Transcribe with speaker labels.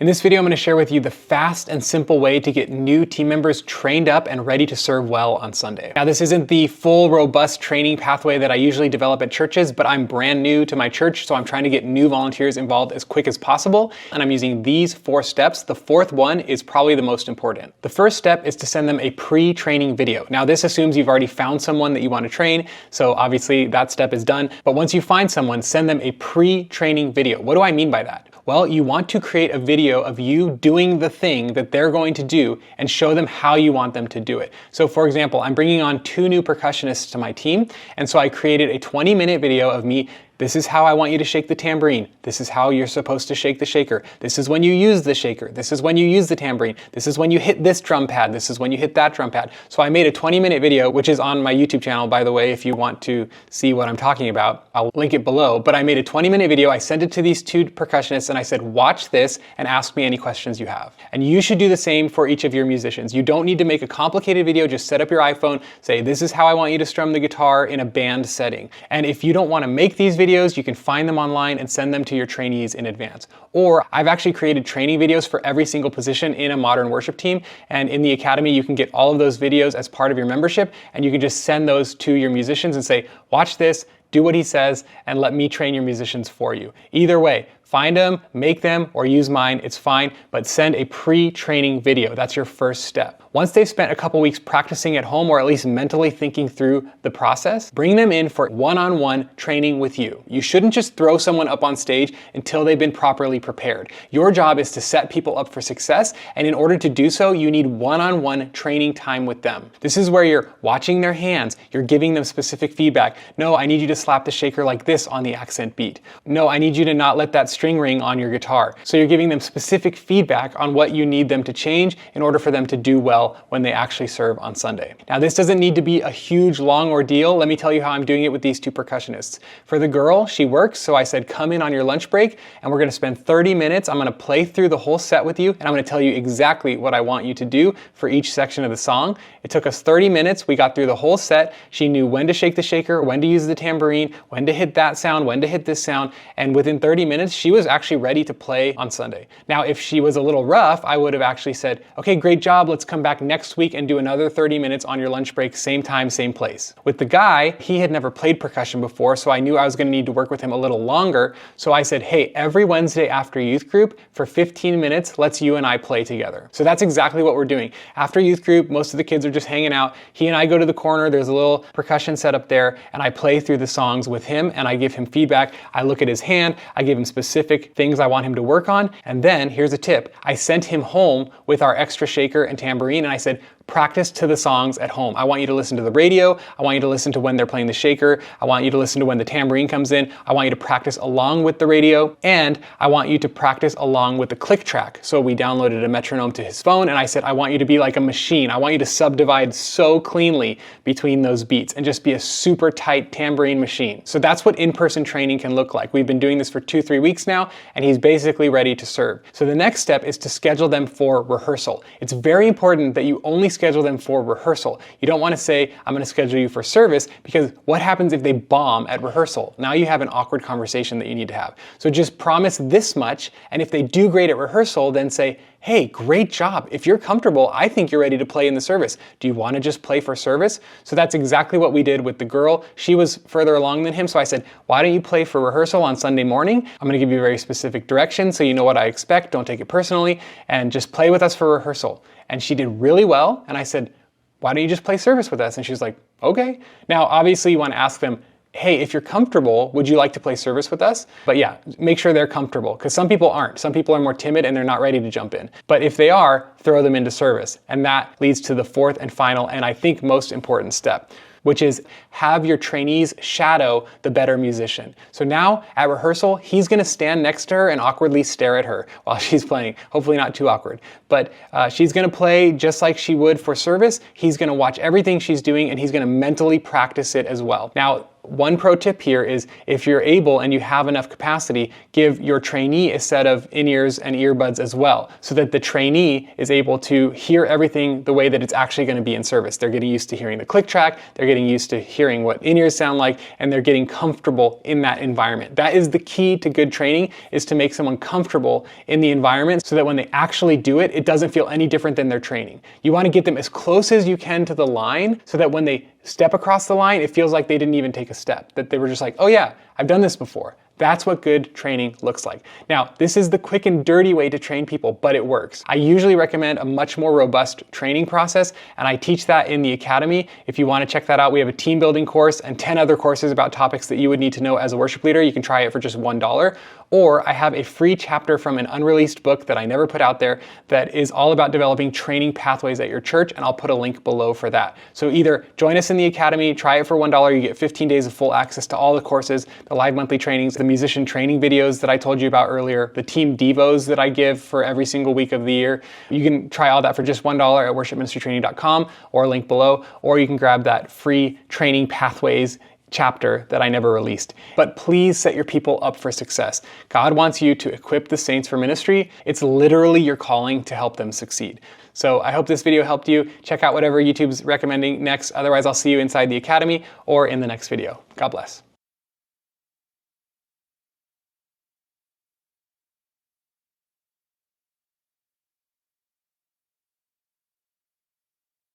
Speaker 1: In this video, I'm going to share with you the fast and simple way to get new team members trained up and ready to serve well on Sunday. Now, this isn't the full, robust training pathway that I usually develop at churches, but I'm brand new to my church, so I'm trying to get new volunteers involved as quick as possible, and I'm using these 4 steps. The fourth one is probably the most important. The first step is to send them a pre-training video. Now, this assumes you've already found someone that you want to train, so obviously that step is done, but once you find someone, send them a pre-training video. What do I mean by that? Well, you want to create a video of you doing the thing that they're going to do and show them how you want them to do it. So for example, I'm bringing on 2 new percussionists to my team, and so I created a 20-minute video of me. This is how I want you to shake the tambourine. This is how you're supposed to shake the shaker. This is when you use the shaker. This is when you use the tambourine. This is when you hit this drum pad. This is when you hit that drum pad. So I made a 20-minute video, which is on my YouTube channel, by the way, if you want to see what I'm talking about. I'll link it below. But I made a 20-minute video. I sent it to these 2 percussionists and I said, watch this and ask me any questions you have. And you should do the same for each of your musicians. You don't need to make a complicated video. Just set up your iPhone, say, this is how I want you to strum the guitar in a band setting. And if you don't want to make these videos, you can find them online and send them to your trainees in advance. Or I've actually created training videos for every single position in a modern worship team. And in the academy, you can get all of those videos as part of your membership. And you can just send those to your musicians and say, watch this, do what he says, and let me train your musicians for you. Either way, find them, make them, or use mine, it's fine, but send a pre-training video. That's your first step. Once they've spent a couple weeks practicing at home, or at least mentally thinking through the process, bring them in for one-on-one training with you. You shouldn't just throw someone up on stage until they've been properly prepared. Your job is to set people up for success, and in order to do so, you need one-on-one training time with them. This is where you're watching their hands, you're giving them specific feedback. No, I need you to slap the shaker like this on the accent beat. No, I need you to not let that string ring on your guitar. So you're giving them specific feedback on what you need them to change in order for them to do well when they actually serve on Sunday. Now, this doesn't need to be a huge, long ordeal. Let me tell you how I'm doing it with these 2 percussionists. For the girl, she works, so I said, come in on your lunch break, and we're gonna spend 30 minutes. I'm gonna play through the whole set with you, and I'm gonna tell you exactly what I want you to do for each section of the song. It took us 30 minutes. We got through the whole set. She knew when to shake the shaker, when to use the tambourine, when to hit that sound, when to hit this sound, and within 30 minutes, she was actually ready to play on Sunday. Now, if she was a little rough, I would have actually said, okay, great job, let's come back next week and do another 30 minutes on your lunch break, same time, same place. With the guy, he had never played percussion before, so I knew I was gonna need to work with him a little longer, so I said, hey, every Wednesday after youth group, for 15 minutes, let's you and I play together. So that's exactly what we're doing. After youth group, most of the kids are just hanging out. He and I go to the corner, there's a little percussion set up there, and I play through the songs with him, and I give him feedback. I look at his hand, I give him specific things I want him to work on, and then, here's a tip, I sent him home with our extra shaker and tambourine, and I said, practice to the songs at home. I want you to listen to the radio. I want you to listen to when they're playing the shaker. I want you to listen to when the tambourine comes in. I want you to practice along with the radio, and I want you to practice along with the click track. So we downloaded a metronome to his phone, and I said, I want you to be like a machine. I want you to subdivide so cleanly between those beats and just be a super tight tambourine machine. So that's what in-person training can look like. We've been doing this for 2-3 weeks now, and he's basically ready to serve. So the next step is to schedule them for rehearsal. It's very important that you only schedule them for rehearsal. You don't want to say, I'm going to schedule you for service, because what happens if they bomb at rehearsal? Now you have an awkward conversation that you need to have. So just promise this much, and if they do great at rehearsal, then say, hey, great job. If you're comfortable, I think you're ready to play in the service. Do you want to just play for service? So that's exactly what we did with the girl. She was further along than him, so I said, why don't you play for rehearsal on Sunday morning? I'm going to give you a very specific direction so you know what I expect, don't take it personally, and just play with us for rehearsal. And she did really well, and I said, why don't you just play service with us? And she's like, okay. Now, obviously you want to ask them, hey, if you're comfortable, would you like to play service with us? But yeah, make sure they're comfortable, because some people aren't. Some people are more timid and they're not ready to jump in. But if they are, throw them into service. And that leads to the 4th and final, and I think most important step, which is have your trainees shadow the better musician. So now at rehearsal, he's gonna stand next to her and awkwardly stare at her while she's playing. Hopefully not too awkward. But she's gonna play just like she would for service. He's gonna watch everything she's doing, and he's gonna mentally practice it as well. Now, one pro tip here is if you're able and you have enough capacity, give your trainee a set of in-ears and earbuds as well, so that the trainee is able to hear everything the way that it's actually going to be in service. They're getting used to hearing the click track, they're getting used to hearing what in-ears sound like, and they're getting comfortable in that environment. That is the key to good training, is to make someone comfortable in the environment so that when they actually do it, it doesn't feel any different than their training. You want to get them as close as you can to the line so that when they step across the line, it feels like they didn't even take a step, that they were just like, oh yeah, I've done this before. That's what good training looks like. Now, this is the quick and dirty way to train people, but it works. I usually recommend a much more robust training process, and I teach that in the Academy. If you want to check that out, we have a team building course and 10 other courses about topics that you would need to know as a worship leader. You can try it for just $1. Or I have a free chapter from an unreleased book that I never put out there that is all about developing training pathways at your church, and I'll put a link below for that. So either join us in the Academy, try it for $1, you get 15 days of full access to all the courses, the live monthly trainings, the musician training videos that I told you about earlier, the team devos that I give for every single week of the year. You can try all that for just $1 at worshipministrytraining.com or link below, or you can grab that free training pathways chapter that I never released. But please set your people up for success. God wants you to equip the saints for ministry. It's literally your calling to help them succeed. So I hope this video helped you. Check out whatever YouTube's recommending next. Otherwise, I'll see you inside the Academy or in the next video. God bless.